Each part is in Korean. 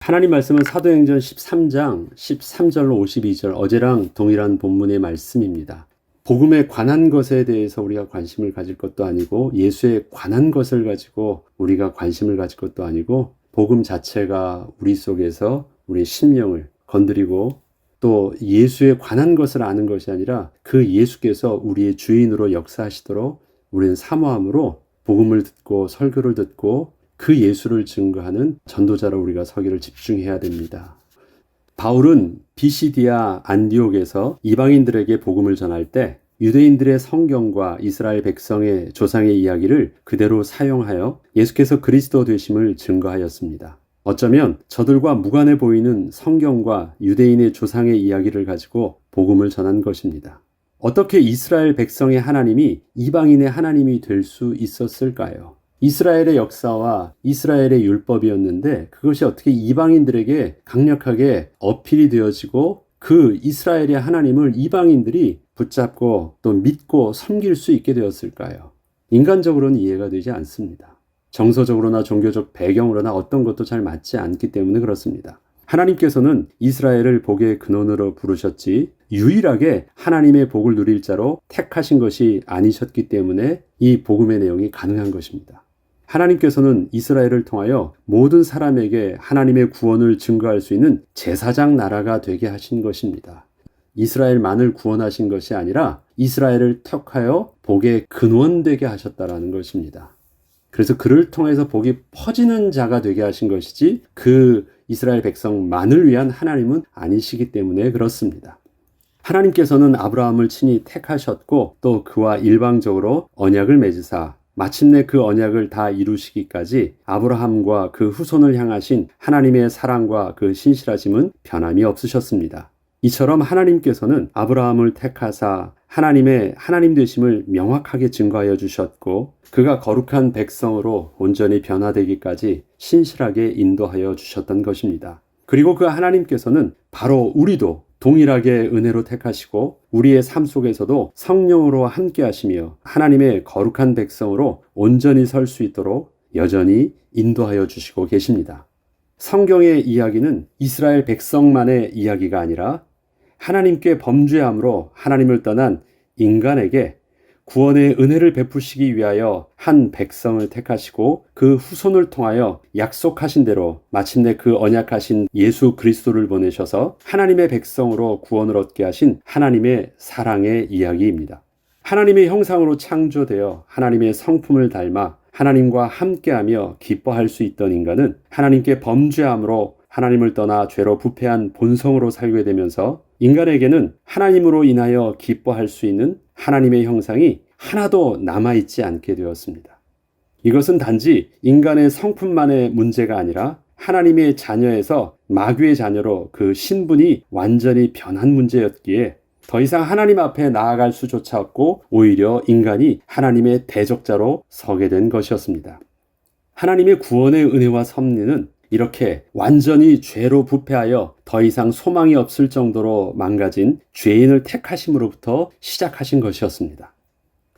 하나님 말씀은 사도행전 13장 13절로 52절, 어제랑 동일한 본문의 말씀입니다. 복음에 관한 것에 대해서 우리가 관심을 가질 것도 아니고, 예수에 관한 것을 가지고 우리가 관심을 가질 것도 아니고, 복음 자체가 우리 속에서 우리의 심령을 건드리고 또 예수에 관한 것을 아는 것이 아니라 그 예수께서 우리의 주인으로 역사하시도록 우리는 사모함으로 복음을 듣고 설교를 듣고 그 예수를 증거하는 전도자로 우리가 서기를 집중해야 됩니다. 바울은 비시디아 안디옥에서 이방인들에게 복음을 전할 때 유대인들의 성경과 이스라엘 백성의 조상의 이야기를 그대로 사용하여 예수께서 그리스도 되심을 증거하였습니다. 어쩌면 저들과 무관해 보이는 성경과 유대인의 조상의 이야기를 가지고 복음을 전한 것입니다. 어떻게 이스라엘 백성의 하나님이 이방인의 하나님이 될 수 있었을까요? 이스라엘의 역사와 이스라엘의 율법이었는데 그것이 어떻게 이방인들에게 강력하게 어필이 되어지고 그 이스라엘의 하나님을 이방인들이 붙잡고 또 믿고 섬길 수 있게 되었을까요? 인간적으로는 이해가 되지 않습니다. 정서적으로나 종교적 배경으로나 어떤 것도 잘 맞지 않기 때문에 그렇습니다. 하나님께서는 이스라엘을 복의 근원으로 부르셨지 유일하게 하나님의 복을 누릴 자로 택하신 것이 아니셨기 때문에 이 복음의 내용이 가능한 것입니다. 하나님께서는 이스라엘을 통하여 모든 사람에게 하나님의 구원을 증거할 수 있는 제사장 나라가 되게 하신 것입니다. 이스라엘만을 구원하신 것이 아니라 이스라엘을 택하여 복의 근원되게 하셨다라는 것입니다. 그래서 그를 통해서 복이 퍼지는 자가 되게 하신 것이지 그 이스라엘 백성만을 위한 하나님은 아니시기 때문에 그렇습니다. 하나님께서는 아브라함을 친히 택하셨고 또 그와 일방적으로 언약을 맺으사 마침내 그 언약을 다 이루시기까지 아브라함과 그 후손을 향하신 하나님의 사랑과 그 신실하심은 변함이 없으셨습니다. 이처럼 하나님께서는 아브라함을 택하사 하나님의 하나님 되심을 명확하게 증거하여 주셨고 그가 거룩한 백성으로 온전히 변화되기까지 신실하게 인도하여 주셨던 것입니다. 그리고 그 하나님께서는 바로 우리도 동일하게 은혜로 택하시고 우리의 삶 속에서도 성령으로 함께 하시며 하나님의 거룩한 백성으로 온전히 설 수 있도록 여전히 인도하여 주시고 계십니다. 성경의 이야기는 이스라엘 백성만의 이야기가 아니라 하나님께 범죄함으로 하나님을 떠난 인간에게 구원의 은혜를 베푸시기 위하여 한 백성을 택하시고 그 후손을 통하여 약속하신 대로 마침내 그 언약하신 예수 그리스도를 보내셔서 하나님의 백성으로 구원을 얻게 하신 하나님의 사랑의 이야기입니다. 하나님의 형상으로 창조되어 하나님의 성품을 닮아 하나님과 함께하며 기뻐할 수 있던 인간은 하나님께 범죄함으로 하나님을 떠나 죄로 부패한 본성으로 살게 되면서 인간에게는 하나님으로 인하여 기뻐할 수 있는 하나님의 형상이 하나도 남아있지 않게 되었습니다. 이것은 단지 인간의 성품만의 문제가 아니라 하나님의 자녀에서 마귀의 자녀로 그 신분이 완전히 변한 문제였기에 더 이상 하나님 앞에 나아갈 수조차 없고 오히려 인간이 하나님의 대적자로 서게 된 것이었습니다. 하나님의 구원의 은혜와 섭리는 이렇게 완전히 죄로 부패하여 더 이상 소망이 없을 정도로 망가진 죄인을 택하심으로부터 시작하신 것이었습니다.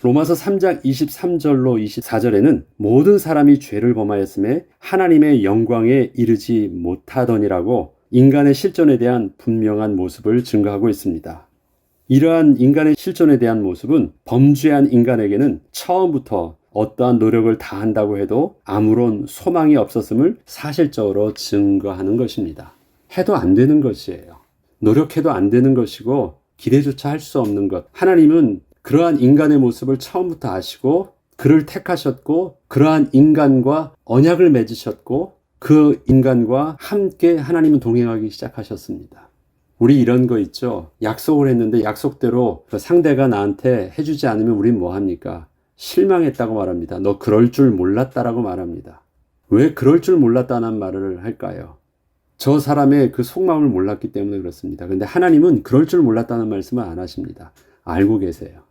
로마서 3장 23절로 24절에는 모든 사람이 죄를 범하였음에 하나님의 영광에 이르지 못하더니라고 인간의 실존에 대한 분명한 모습을 증거하고 있습니다. 이러한 인간의 실존에 대한 모습은 범죄한 인간에게는 처음부터 어떠한 노력을 다한다고 해도 아무런 소망이 없었음을 사실적으로 증거하는 것입니다. 해도 안 되는 것이에요. 노력해도 안 되는 것이고 기대조차 할 수 없는 것. 하나님은 그러한 인간의 모습을 처음부터 아시고 그를 택하셨고 그러한 인간과 언약을 맺으셨고 그 인간과 함께 하나님은 동행하기 시작하셨습니다. 우리 이런 거 있죠. 약속을 했는데 약속대로 그 상대가 나한테 해주지 않으면 우린 뭐 합니까? 실망했다고 말합니다. 너 그럴 줄 몰랐다라고 말합니다. 왜 그럴 줄 몰랐다는 말을 할까요? 저 사람의 그 속마음을 몰랐기 때문에 그렇습니다. 그런데 하나님은 그럴 줄 몰랐다는 말씀을 안 하십니다. 알고 계세요.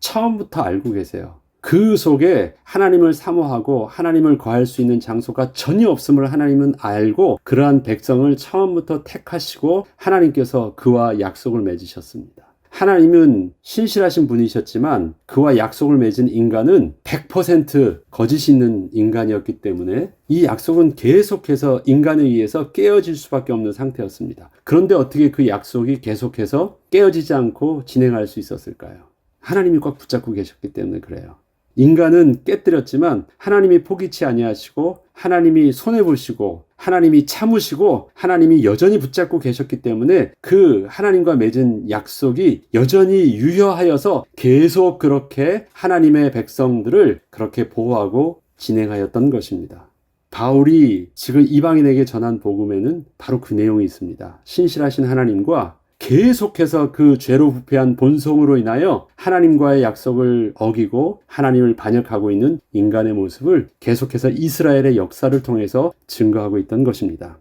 처음부터 알고 계세요. 그 속에 하나님을 사모하고 하나님을 거할 수 있는 장소가 전혀 없음을 하나님은 알고 그러한 백성을 처음부터 택하시고 하나님께서 그와 약속을 맺으셨습니다. 하나님은 신실하신 분이셨지만 그와 약속을 맺은 인간은 100% 거짓이 있는 인간이었기 때문에 이 약속은 계속해서 인간에 의해서 깨어질 수밖에 없는 상태였습니다. 그런데 어떻게 그 약속이 계속해서 깨어지지 않고 진행할 수 있었을까요? 하나님이 꽉 붙잡고 계셨기 때문에 그래요. 인간은 깨뜨렸지만 하나님이 포기치 아니하시고 하나님이 손해보시고 하나님이 참으시고 하나님이 여전히 붙잡고 계셨기 때문에 그 하나님과 맺은 약속이 여전히 유효하여서 계속 그렇게 하나님의 백성들을 그렇게 보호하고 진행하였던 것입니다. 바울이 지금 이방인에게 전한 복음에는 바로 그 내용이 있습니다. 신실하신 하나님과 계속해서 그 죄로 부패한 본성으로 인하여 하나님과의 약속을 어기고 하나님을 반역하고 있는 인간의 모습을 계속해서 이스라엘의 역사를 통해서 증거하고 있던 것입니다.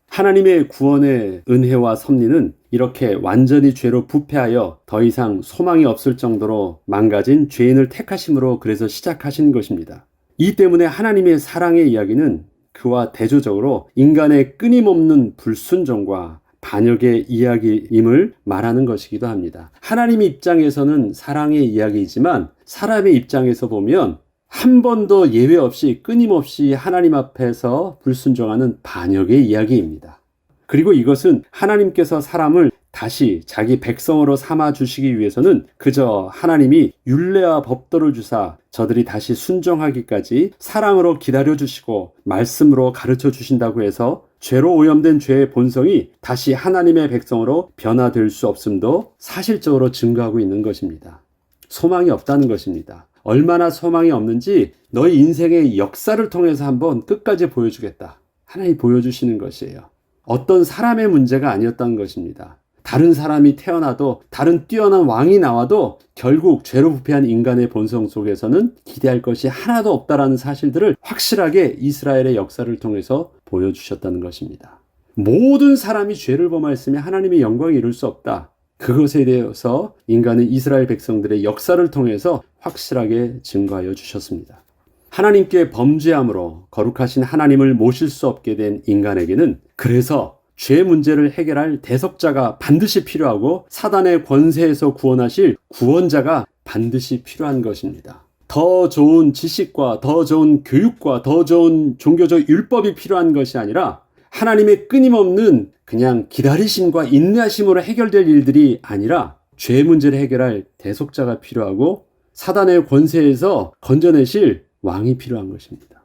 하나님의 구원의 은혜와 섭리는 이렇게 완전히 죄로 부패하여 더 이상 소망이 없을 정도로 망가진 죄인을 택하심으로 그래서 시작하신 것입니다. 이 때문에 하나님의 사랑의 이야기는 그와 대조적으로 인간의 끊임없는 불순종과 반역의 이야기임을 말하는 것이기도 합니다. 하나님의 입장에서는 사랑의 이야기이지만 사람의 입장에서 보면 한 번도 예외 없이 끊임없이 하나님 앞에서 불순종하는 반역의 이야기입니다. 그리고 이것은 하나님께서 사람을 다시 자기 백성으로 삼아 주시기 위해서는 그저 하나님이 율례와 법도를 주사 저들이 다시 순종하기까지 사랑으로 기다려 주시고 말씀으로 가르쳐 주신다고 해서 죄로 오염된 죄의 본성이 다시 하나님의 백성으로 변화될 수 없음도 사실적으로 증거하고 있는 것입니다. 소망이 없다는 것입니다. 얼마나 소망이 없는지 너희 인생의 역사를 통해서 한번 끝까지 보여주겠다. 하나님이 보여주시는 것이에요. 어떤 사람의 문제가 아니었다는 것입니다. 다른 사람이 태어나도 다른 뛰어난 왕이 나와도 결국 죄로 부패한 인간의 본성 속에서는 기대할 것이 하나도 없다라는 사실들을 확실하게 이스라엘의 역사를 통해서 보여주셨다는 것입니다. 모든 사람이 죄를 범하였으며 하나님의 영광에 이룰 수 없다. 그것에 대해서 인간은 이스라엘 백성들의 역사를 통해서 확실하게 증거하여 주셨습니다. 하나님께 범죄함으로 거룩하신 하나님을 모실 수 없게 된 인간에게는 그래서 죄 문제를 해결할 대속자가 반드시 필요하고 사단의 권세에서 구원하실 구원자가 반드시 필요한 것입니다. 더 좋은 지식과 더 좋은 교육과 더 좋은 종교적 율법이 필요한 것이 아니라 하나님의 끊임없는 그냥 기다리심과 인내하심으로 해결될 일들이 아니라 죄 문제를 해결할 대속자가 필요하고 사단의 권세에서 건져내실 왕이 필요한 것입니다.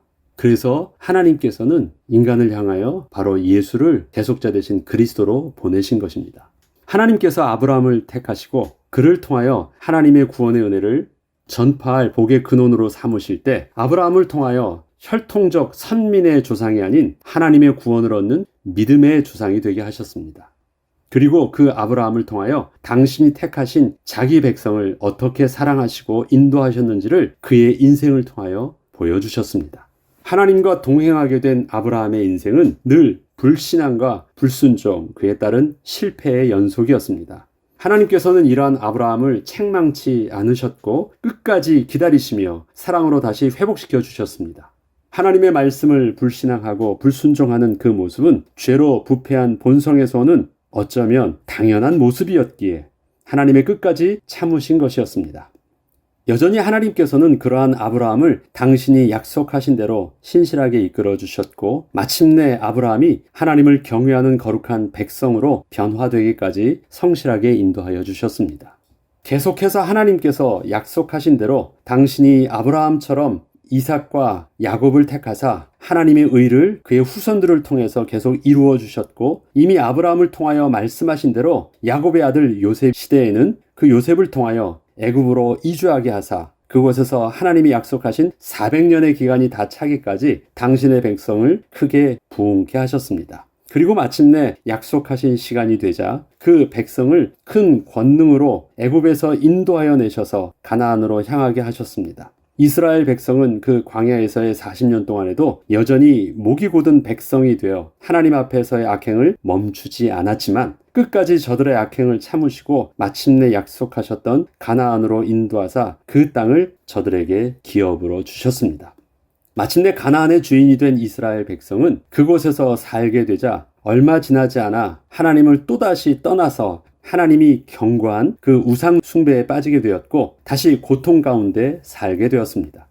그래서 하나님께서는 인간을 향하여 바로 예수를 대속자 되신 그리스도로 보내신 것입니다. 하나님께서 아브라함을 택하시고 그를 통하여 하나님의 구원의 은혜를 전파할 복의 근원으로 삼으실 때 아브라함을 통하여 혈통적 선민의 조상이 아닌 하나님의 구원을 얻는 믿음의 조상이 되게 하셨습니다. 그리고 그 아브라함을 통하여 당신이 택하신 자기 백성을 어떻게 사랑하시고 인도하셨는지를 그의 인생을 통하여 보여주셨습니다. 하나님과 동행하게 된 아브라함의 인생은 늘 불신앙과 불순종, 그에 따른 실패의 연속이었습니다. 하나님께서는 이러한 아브라함을 책망치 않으셨고 끝까지 기다리시며 사랑으로 다시 회복시켜 주셨습니다. 하나님의 말씀을 불신앙하고 불순종하는 그 모습은 죄로 부패한 본성에서 오는 어쩌면 당연한 모습이었기에 하나님의 끝까지 참으신 것이었습니다. 여전히 하나님께서는 그러한 아브라함을 당신이 약속하신 대로 신실하게 이끌어 주셨고 마침내 아브라함이 하나님을 경외하는 거룩한 백성으로 변화되기까지 성실하게 인도하여 주셨습니다. 계속해서 하나님께서 약속하신 대로 당신이 아브라함처럼 이삭과 야곱을 택하사 하나님의 의를 그의 후손들을 통해서 계속 이루어 주셨고 이미 아브라함을 통하여 말씀하신 대로 야곱의 아들 요셉 시대에는 그 요셉을 통하여 애굽으로 이주하게 하사 그곳에서 하나님이 약속하신 400년의 기간이 다 차기까지 당신의 백성을 크게 부흥케 하셨습니다. 그리고 마침내 약속하신 시간이 되자 그 백성을 큰 권능으로 애굽에서 인도하여 내셔서 가나안으로 향하게 하셨습니다. 이스라엘 백성은 그 광야에서의 40년 동안에도 여전히 목이 곧은 백성이 되어 하나님 앞에서의 악행을 멈추지 않았지만 끝까지 저들의 악행을 참으시고 마침내 약속하셨던 가나안으로 인도하사 그 땅을 저들에게 기업으로 주셨습니다. 마침내 가나안의 주인이 된 이스라엘 백성은 그곳에서 살게 되자 얼마 지나지 않아 하나님을 또다시 떠나서 하나님이 경고한 그 우상 숭배에 빠지게 되었고 다시 고통 가운데 살게 되었습니다.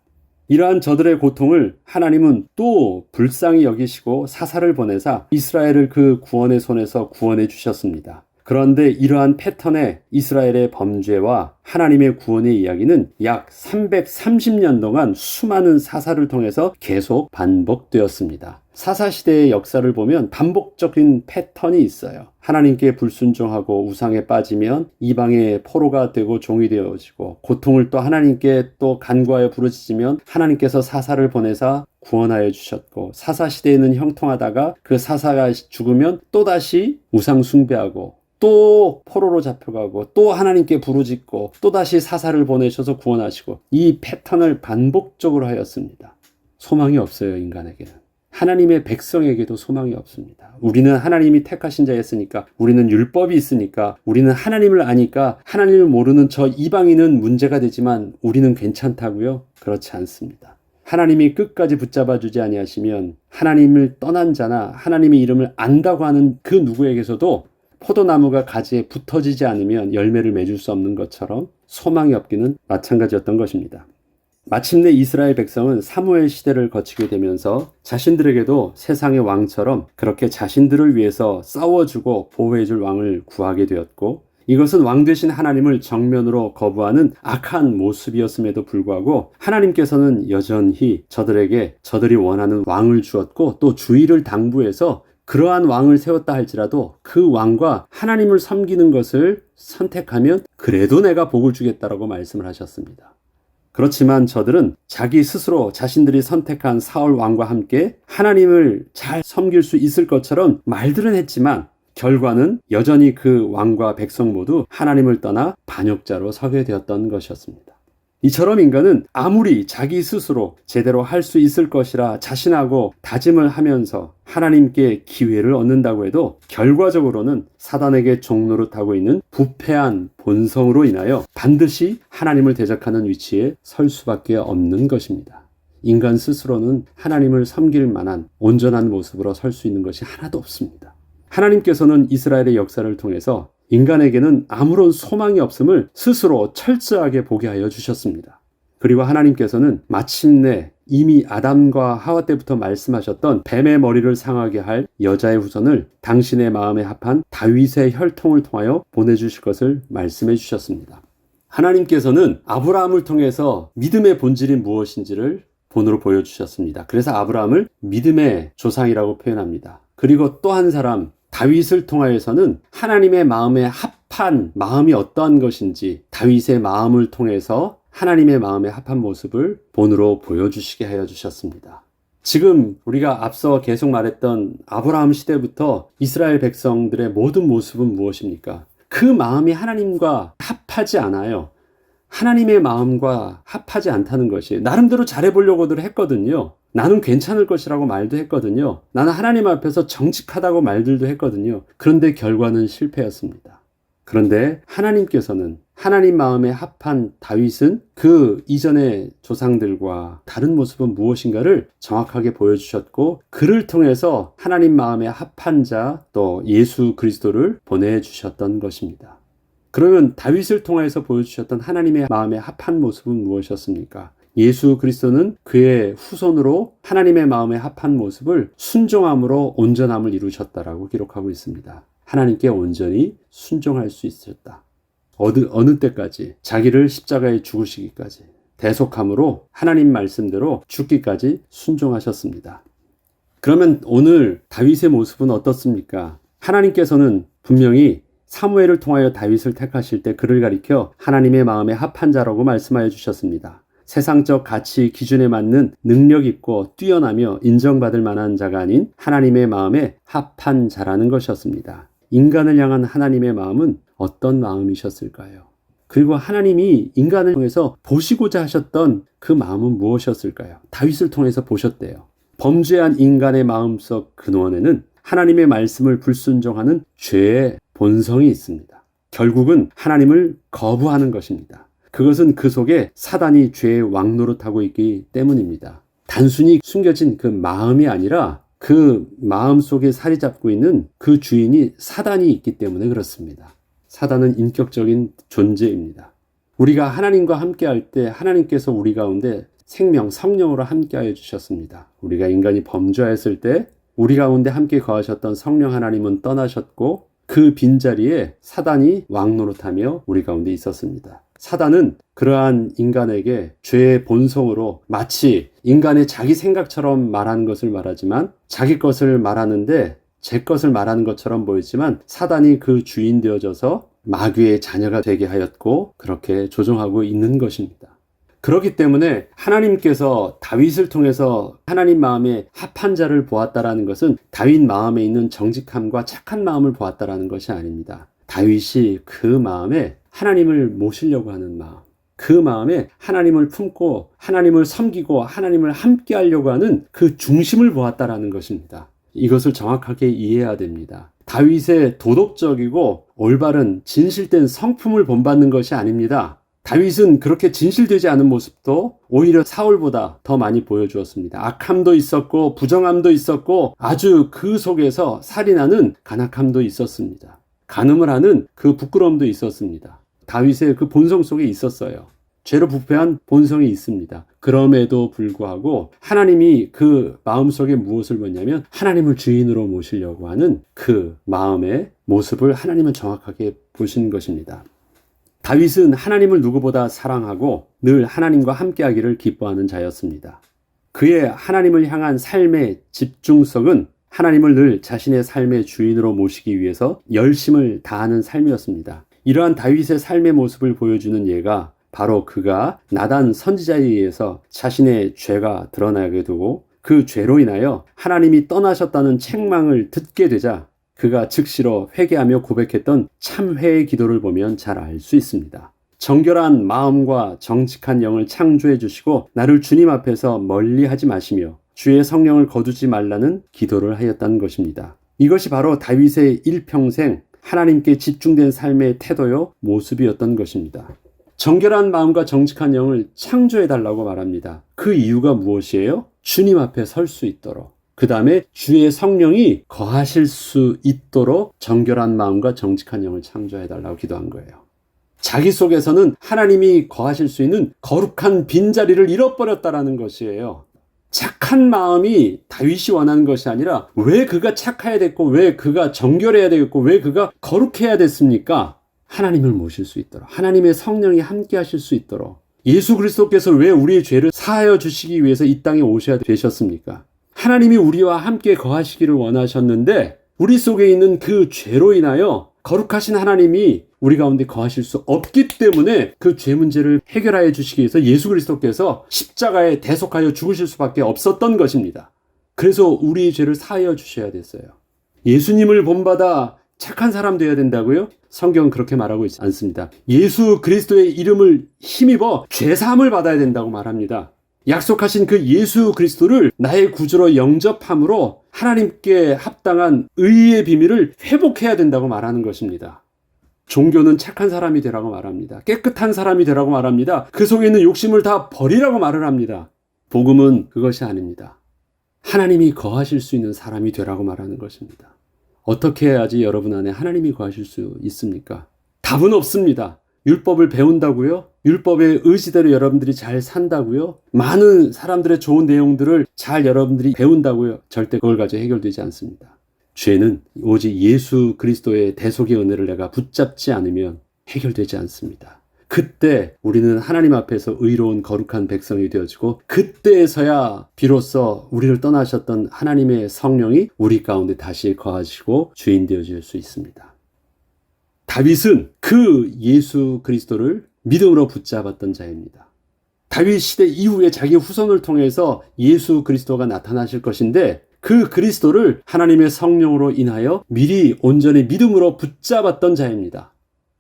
이러한 저들의 고통을 하나님은 또 불쌍히 여기시고 사사를 보내사 이스라엘을 그 구원의 손에서 구원해 주셨습니다. 그런데 이러한 패턴의 이스라엘의 범죄와 하나님의 구원의 이야기는 약 330년 동안 수많은 사사를 통해서 계속 반복되었습니다. 사사시대의 역사를 보면 반복적인 패턴이 있어요. 하나님께 불순종하고 우상에 빠지면 이방의 포로가 되고 종이 되어지고, 고통을 또 하나님께 또 간구하여 부르짖으면 하나님께서 사사를 보내사 구원하여 주셨고, 사사시대에는 형통하다가 그 사사가 죽으면 또다시 우상 숭배하고 또 포로로 잡혀가고 또 하나님께 부르짖고 또다시 사사를 보내셔서 구원하시고, 이 패턴을 반복적으로 하였습니다. 소망이 없어요. 인간에게는. 하나님의 백성에게도 소망이 없습니다. 우리는 하나님이 택하신 자였으니까, 우리는 율법이 있으니까, 우리는 하나님을 아니까 하나님을 모르는 저 이방인은 문제가 되지만 우리는 괜찮다고요? 그렇지 않습니다. 하나님이 끝까지 붙잡아 주지 아니하시면 하나님을 떠난 자나 하나님의 이름을 안다고 하는 그 누구에게서도 포도나무가 가지에 붙어지지 않으면 열매를 맺을 수 없는 것처럼 소망이 없기는 마찬가지였던 것입니다. 마침내 이스라엘 백성은 사무엘 시대를 거치게 되면서 자신들에게도 세상의 왕처럼 그렇게 자신들을 위해서 싸워주고 보호해줄 왕을 구하게 되었고, 이것은 왕 되신 하나님을 정면으로 거부하는 악한 모습이었음에도 불구하고 하나님께서는 여전히 저들에게 저들이 원하는 왕을 주었고, 또 주의를 당부해서 그러한 왕을 세웠다 할지라도 그 왕과 하나님을 섬기는 것을 선택하면 그래도 내가 복을 주겠다라고 말씀을 하셨습니다. 그렇지만 저들은 자기 스스로 자신들이 선택한 사울 왕과 함께 하나님을 잘 섬길 수 있을 것처럼 말들은 했지만 결과는 여전히 그 왕과 백성 모두 하나님을 떠나 반역자로 서게 되었던 것이었습니다. 이처럼 인간은 아무리 자기 스스로 제대로 할 수 있을 것이라 자신하고 다짐을 하면서 하나님께 기회를 얻는다고 해도 결과적으로는 사단에게 종노릇하고 있는 부패한 본성으로 인하여 반드시 하나님을 대적하는 위치에 설 수밖에 없는 것입니다. 인간 스스로는 하나님을 섬길 만한 온전한 모습으로 설 수 있는 것이 하나도 없습니다. 하나님께서는 이스라엘의 역사를 통해서 인간에게는 아무런 소망이 없음을 스스로 철저하게 보게 하여 주셨습니다. 그리고 하나님께서는 마침내 이미 아담과 하와 때부터 말씀하셨던 뱀의 머리를 상하게 할 여자의 후손을 당신의 마음에 합한 다윗의 혈통을 통하여 보내주실 것을 말씀해 주셨습니다. 하나님께서는 아브라함을 통해서 믿음의 본질이 무엇인지를 본으로 보여주셨습니다. 그래서 아브라함을 믿음의 조상이라고 표현합니다. 그리고 또 한 사람, 다윗을 통하여서는 하나님의 마음에 합한 마음이 어떠한 것인지 다윗의 마음을 통해서 하나님의 마음에 합한 모습을 본으로 보여주시게 하여 주셨습니다. 지금 우리가 앞서 계속 말했던 아브라함 시대부터 이스라엘 백성들의 모든 모습은 무엇입니까? 그 마음이 하나님과 합하지 않아요. 하나님의 마음과 합하지 않다는 것이, 나름대로 잘해보려고들 했거든요. 나는 괜찮을 것이라고 말도 했거든요. 나는 하나님 앞에서 정직하다고 말들도 했거든요. 그런데 결과는 실패였습니다. 그런데 하나님께서는 하나님 마음에 합한 다윗은 그 이전의 조상들과 다른 모습은 무엇인가를 정확하게 보여주셨고, 그를 통해서 하나님 마음에 합한 자, 또 예수 그리스도를 보내주셨던 것입니다. 그러면 다윗을 통해서 보여주셨던 하나님의 마음에 합한 모습은 무엇이었습니까? 예수 그리스도는 그의 후손으로 하나님의 마음에 합한 모습을 순종함으로 온전함을 이루셨다라고 기록하고 있습니다. 하나님께 온전히 순종할 수 있었다. 어느 때까지? 자기를 십자가에 죽으시기까지. 대속함으로 하나님 말씀대로 죽기까지 순종하셨습니다. 그러면 오늘 다윗의 모습은 어떻습니까? 하나님께서는 분명히 사무엘을 통하여 다윗을 택하실 때 그를 가리켜 하나님의 마음에 합한 자라고 말씀하여 주셨습니다. 세상적 가치 기준에 맞는 능력 있고 뛰어나며 인정받을 만한 자가 아닌 하나님의 마음에 합한 자라는 것이었습니다. 인간을 향한 하나님의 마음은 어떤 마음이셨을까요? 그리고 하나님이 인간을 통해서 보시고자 하셨던 그 마음은 무엇이었을까요? 다윗을 통해서 보셨대요. 범죄한 인간의 마음속 근원에는 하나님의 말씀을 불순종하는 죄의 본성이 있습니다. 결국은 하나님을 거부하는 것입니다. 그것은 그 속에 사단이 죄의 왕노릇하고 있기 때문입니다. 단순히 숨겨진 그 마음이 아니라 그 마음 속에 살이 잡고 있는 그 주인이 사단이 있기 때문에 그렇습니다. 사단은 인격적인 존재입니다. 우리가 하나님과 함께할 때 하나님께서 우리 가운데 생명, 성령으로 함께하여 주셨습니다. 우리가 인간이 범죄하였을 때 우리 가운데 함께 거하셨던 성령 하나님은 떠나셨고 그 빈자리에 사단이 왕노릇하며 우리 가운데 있었습니다. 사단은 그러한 인간에게 죄의 본성으로 마치 인간의 자기 생각처럼 말하는 것을 말하지만 자기 것을 말하는데 제 것을 말하는 것처럼 보이지만 사단이 그 주인 되어져서 마귀의 자녀가 되게 하였고 그렇게 조종하고 있는 것입니다. 그렇기 때문에 하나님께서 다윗을 통해서 하나님 마음에 합한 자를 보았다라는 것은 다윗 마음에 있는 정직함과 착한 마음을 보았다라는 것이 아닙니다. 다윗이 그 마음에 하나님을 모시려고 하는 마음, 그 마음에 하나님을 품고 하나님을 섬기고 하나님을 함께 하려고 하는 그 중심을 보았다라는 것입니다. 이것을 정확하게 이해해야 됩니다. 다윗의 도덕적이고 올바른 진실된 성품을 본받는 것이 아닙니다. 다윗은 그렇게 진실되지 않은 모습도 오히려 사울보다 더 많이 보여주었습니다. 악함도 있었고 부정함도 있었고 아주 그 속에서 살인하는 간악함도 있었습니다. 간음을 하는 그 부끄러움도 있었습니다. 다윗의 그 본성 속에 있었어요. 죄로 부패한 본성이 있습니다. 그럼에도 불구하고 하나님이 그 마음속에 무엇을 보냐면 하나님을 주인으로 모시려고 하는 그 마음의 모습을 하나님은 정확하게 보신 것입니다. 다윗은 하나님을 누구보다 사랑하고 늘 하나님과 함께하기를 기뻐하는 자였습니다. 그의 하나님을 향한 삶의 집중성은 하나님을 늘 자신의 삶의 주인으로 모시기 위해서 열심을 다하는 삶이었습니다. 이러한 다윗의 삶의 모습을 보여주는 예가 바로 그가 나단 선지자에 의해서 자신의 죄가 드러나게 되고 그 죄로 인하여 하나님이 떠나셨다는 책망을 듣게 되자 그가 즉시로 회개하며 고백했던 참회의 기도를 보면 잘 알 수 있습니다. 정결한 마음과 정직한 영을 창조해 주시고 나를 주님 앞에서 멀리하지 마시며 주의 성령을 거두지 말라는 기도를 하였다는 것입니다. 이것이 바로 다윗의 일평생 하나님께 집중된 삶의 태도요 모습이었던 것입니다. 정결한 마음과 정직한 영을 창조해 달라고 말합니다. 그 이유가 무엇이에요? 주님 앞에 설 수 있도록, 그 다음에 주의 성령이 거하실 수 있도록 정결한 마음과 정직한 영을 창조해 달라고 기도한 거예요. 자기 속에서는 하나님이 거하실 수 있는 거룩한 빈자리를 잃어버렸다라는 것이에요. 착한 마음이 다윗이 원하는 것이 아니라 왜 그가 착해야 됐고 왜 그가 정결해야 되겠고 왜 그가 거룩해야 됐습니까? 하나님을 모실 수 있도록, 하나님의 성령이 함께 하실 수 있도록. 예수 그리스도께서 왜 우리의 죄를 사하여 주시기 위해서 이 땅에 오셔야 되셨습니까? 하나님이 우리와 함께 거하시기를 원하셨는데 우리 속에 있는 그 죄로 인하여 거룩하신 하나님이 우리 가운데 거하실 수 없기 때문에 그 죄 문제를 해결하여 주시기 위해서 예수 그리스도께서 십자가에 대속하여 죽으실 수밖에 없었던 것입니다. 그래서 우리의 죄를 사하여 주셔야 됐어요. 예수님을 본받아 착한 사람 되어야 된다고요? 성경은 그렇게 말하고 있지 않습니다. 예수 그리스도의 이름을 힘입어 죄사함을 받아야 된다고 말합니다. 약속하신 그 예수 그리스도를 나의 구주로 영접함으로 하나님께 합당한 의의 비밀을 회복해야 된다고 말하는 것입니다. 종교는 착한 사람이 되라고 말합니다. 깨끗한 사람이 되라고 말합니다. 그 속에 있는 욕심을 다 버리라고 말을 합니다. 복음은 그것이 아닙니다. 하나님이 거하실 수 있는 사람이 되라고 말하는 것입니다. 어떻게 해야지 여러분 안에 하나님이 거하실 수 있습니까? 답은 없습니다. 율법을 배운다고요? 율법의 의지대로 여러분들이 잘 산다고요? 많은 사람들의 좋은 내용들을 잘 여러분들이 배운다고요? 절대 그걸 가지고 해결되지 않습니다. 죄는 오직 예수 그리스도의 대속의 은혜를 내가 붙잡지 않으면 해결되지 않습니다. 그때 우리는 하나님 앞에서 의로운 거룩한 백성이 되어지고 그때에서야 비로소 우리를 떠나셨던 하나님의 성령이 우리 가운데 다시 거하시고 주인 되어질 수 있습니다. 다윗은 그 예수 그리스도를 믿음으로 붙잡았던 자입니다. 다윗 시대 이후에 자기 후손을 통해서 예수 그리스도가 나타나실 것인데 그 그리스도를 하나님의 성령으로 인하여 미리 온전히 믿음으로 붙잡았던 자입니다.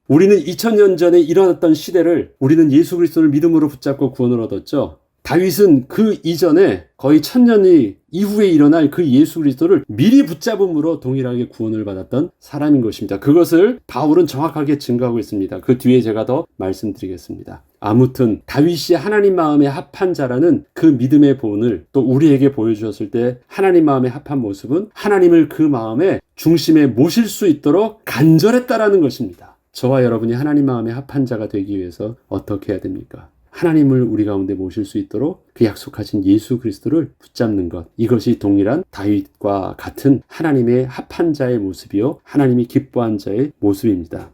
우리는 2000년 전에 일어났던 시대를 우리는 예수 그리스도를 믿음으로 붙잡고 구원을 얻었죠. 다윗은 그 이전에 거의 1000년이 이후에 일어날 그 예수 그리스도를 미리 붙잡음으로 동일하게 구원을 받았던 사람인 것입니다. 그것을 바울은 정확하게 증거하고 있습니다. 그 뒤에 제가 더 말씀드리겠습니다. 아무튼 다윗이 하나님 마음에 합한 자라는 그 믿음의 본을 또 우리에게 보여주었을 때 하나님 마음에 합한 모습은 하나님을 그 마음의 중심에 모실 수 있도록 간절했다라는 것입니다. 저와 여러분이 하나님 마음에 합한 자가 되기 위해서 어떻게 해야 됩니까? 하나님을 우리 가운데 모실 수 있도록 그 약속하신 예수 그리스도를 붙잡는 것. 이것이 동일한 다윗과 같은 하나님의 합한 자의 모습이요, 하나님이 기뻐한 자의 모습입니다.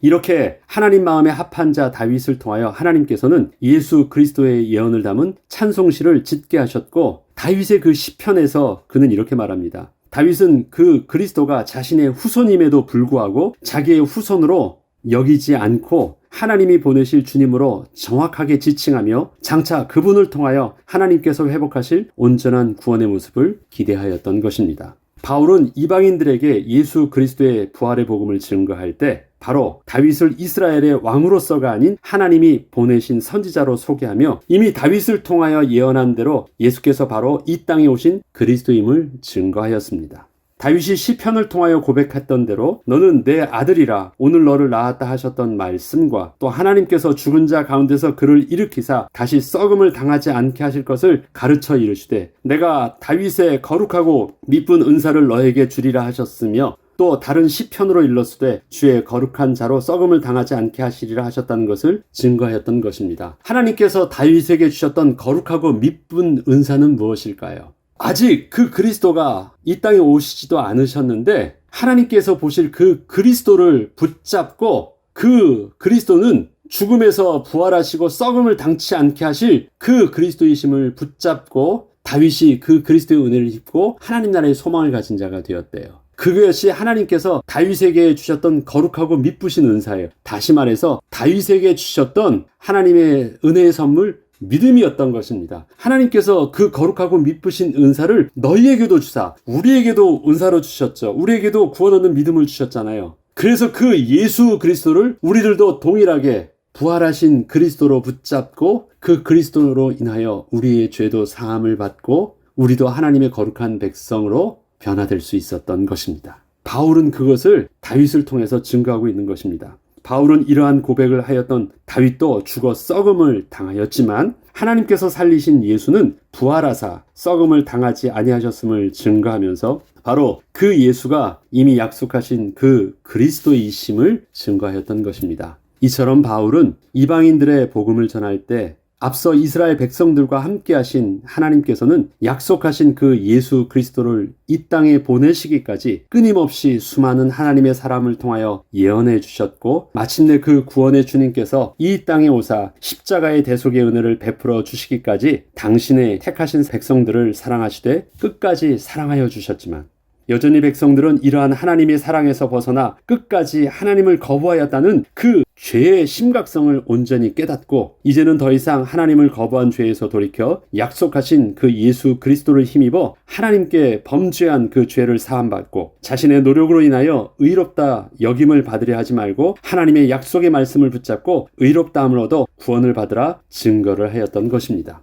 이렇게 하나님 마음에 합한 자 다윗을 통하여 하나님께서는 예수 그리스도의 예언을 담은 찬송시를 짓게 하셨고, 다윗의 그 시편에서 그는 이렇게 말합니다. 다윗은 그 그리스도가 자신의 후손임에도 불구하고 자기의 후손으로 여기지 않고 하나님이 보내실 주님으로 정확하게 지칭하며 장차 그분을 통하여 하나님께서 회복하실 온전한 구원의 모습을 기대하였던 것입니다. 바울은 이방인들에게 예수 그리스도의 부활의 복음을 증거할 때 바로 다윗을 이스라엘의 왕으로서가 아닌 하나님이 보내신 선지자로 소개하며 이미 다윗을 통하여 예언한 대로 예수께서 바로 이 땅에 오신 그리스도임을 증거하였습니다. 다윗이 시편을 통하여 고백했던 대로 너는 내 아들이라 오늘 너를 낳았다 하셨던 말씀과 또 하나님께서 죽은 자 가운데서 그를 일으키사 다시 썩음을 당하지 않게 하실 것을 가르쳐 이르시되 내가 다윗의 거룩하고 미쁜 은사를 너에게 주리라 하셨으며 또 다른 시편으로 일렀으되 주의 거룩한 자로 썩음을 당하지 않게 하시리라 하셨다는 것을 증거하였던 것입니다. 하나님께서 다윗에게 주셨던 거룩하고 미쁜 은사는 무엇일까요? 아직 그 그리스도가 이 땅에 오시지도 않으셨는데 하나님께서 보실 그 그리스도를 붙잡고 그 그리스도는 죽음에서 부활하시고 썩음을 당치 않게 하실 그 그리스도이심을 붙잡고 다윗이 그 그리스도의 은혜를 입고 하나님 나라의 소망을 가진 자가 되었대요. 그것이 하나님께서 다윗에게 주셨던 거룩하고 미쁘신 은사예요. 다시 말해서 다윗에게 주셨던 하나님의 은혜의 선물 믿음이었던 것입니다. 하나님께서 그 거룩하고 미쁘신 은사를 너희에게도 주사 우리에게도 은사로 주셨죠. 우리에게도 구원 얻는 믿음을 주셨잖아요. 그래서 그 예수 그리스도를 우리들도 동일하게 부활하신 그리스도로 붙잡고 그 그리스도로 인하여 우리의 죄도 사함을 받고 우리도 하나님의 거룩한 백성으로 변화될 수 있었던 것입니다. 바울은 그것을 다윗을 통해서 증거하고 있는 것입니다. 바울은 이러한 고백을 하였던 다윗도 죽어 썩음을 당하였지만 하나님께서 살리신 예수는 부활하사 썩음을 당하지 아니하셨음을 증거하면서 바로 그 예수가 이미 약속하신 그 그리스도이심을 증거하였던 것입니다. 이처럼 바울은 이방인들의 복음을 전할 때 앞서 이스라엘 백성들과 함께 하신 하나님께서는 약속하신 그 예수 그리스도를 이 땅에 보내시기까지 끊임없이 수많은 하나님의 사람을 통하여 예언해 주셨고 마침내 그 구원의 주님께서 이 땅에 오사 십자가의 대속의 은혜를 베풀어 주시기까지 당신의 택하신 백성들을 사랑하시되 끝까지 사랑하여 주셨지만 여전히 백성들은 이러한 하나님의 사랑에서 벗어나 끝까지 하나님을 거부하였다는 그 죄의 심각성을 온전히 깨닫고 이제는 더 이상 하나님을 거부한 죄에서 돌이켜 약속하신 그 예수 그리스도를 힘입어 하나님께 범죄한 그 죄를 사함받고 자신의 노력으로 인하여 의롭다 여김을 받으려 하지 말고 하나님의 약속의 말씀을 붙잡고 의롭다함을 얻어 구원을 받으라 증거를 하였던 것입니다.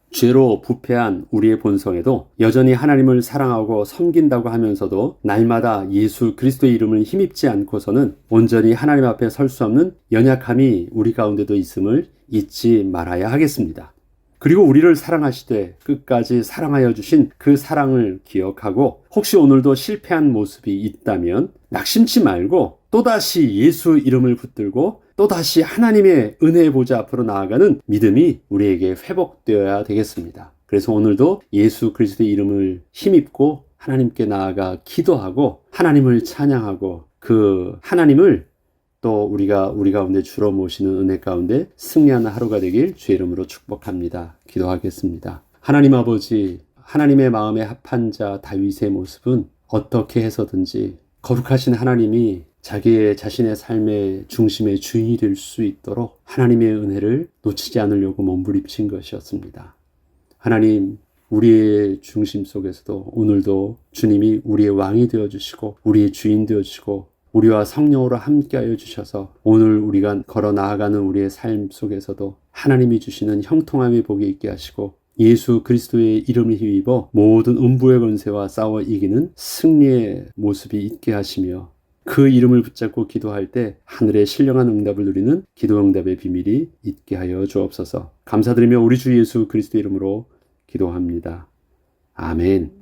죄로 부패한 우리의 본성에도 여전히 하나님을 사랑하고 섬긴다고 하면서도 날마다 예수 그리스도의 이름을 힘입지 않고서는 온전히 하나님 앞에 설 수 없는 연약함이 우리 가운데도 있음을 잊지 말아야 하겠습니다. 그리고 우리를 사랑하시되 끝까지 사랑하여 주신 그 사랑을 기억하고 혹시 오늘도 실패한 모습이 있다면 낙심치 말고 또다시 예수 이름을 붙들고 또다시 하나님의 은혜의 보좌 앞으로 나아가는 믿음이 우리에게 회복되어야 되겠습니다. 그래서 오늘도 예수 그리스도의 이름을 힘입고 하나님께 나아가 기도하고 하나님을 찬양하고 그 하나님을 또 우리가 우리 가운데 주로 모시는 은혜 가운데 승리하는 하루가 되길 주의 이름으로 축복합니다. 기도하겠습니다. 하나님 아버지, 하나님의 마음에 합한 자 다윗의 모습은 어떻게 해서든지 거룩하신 하나님이 자신의 삶의 중심의 주인이 될 수 있도록 하나님의 은혜를 놓치지 않으려고 몸부림친 것이었습니다. 하나님, 우리의 중심 속에서도 오늘도 주님이 우리의 왕이 되어주시고 우리의 주인 되어주시고 우리와 성령으로 함께하여 주셔서 오늘 우리가 걸어 나아가는 우리의 삶 속에서도 하나님이 주시는 형통함의 복이 있게 하시고 예수 그리스도의 이름을 힘입어 모든 음부의 권세와 싸워 이기는 승리의 모습이 있게 하시며 그 이름을 붙잡고 기도할 때 하늘의 신령한 응답을 누리는 기도 응답의 비밀이 있게 하여 주옵소서. 감사드리며 우리 주 예수 그리스도 이름으로 기도합니다. 아멘.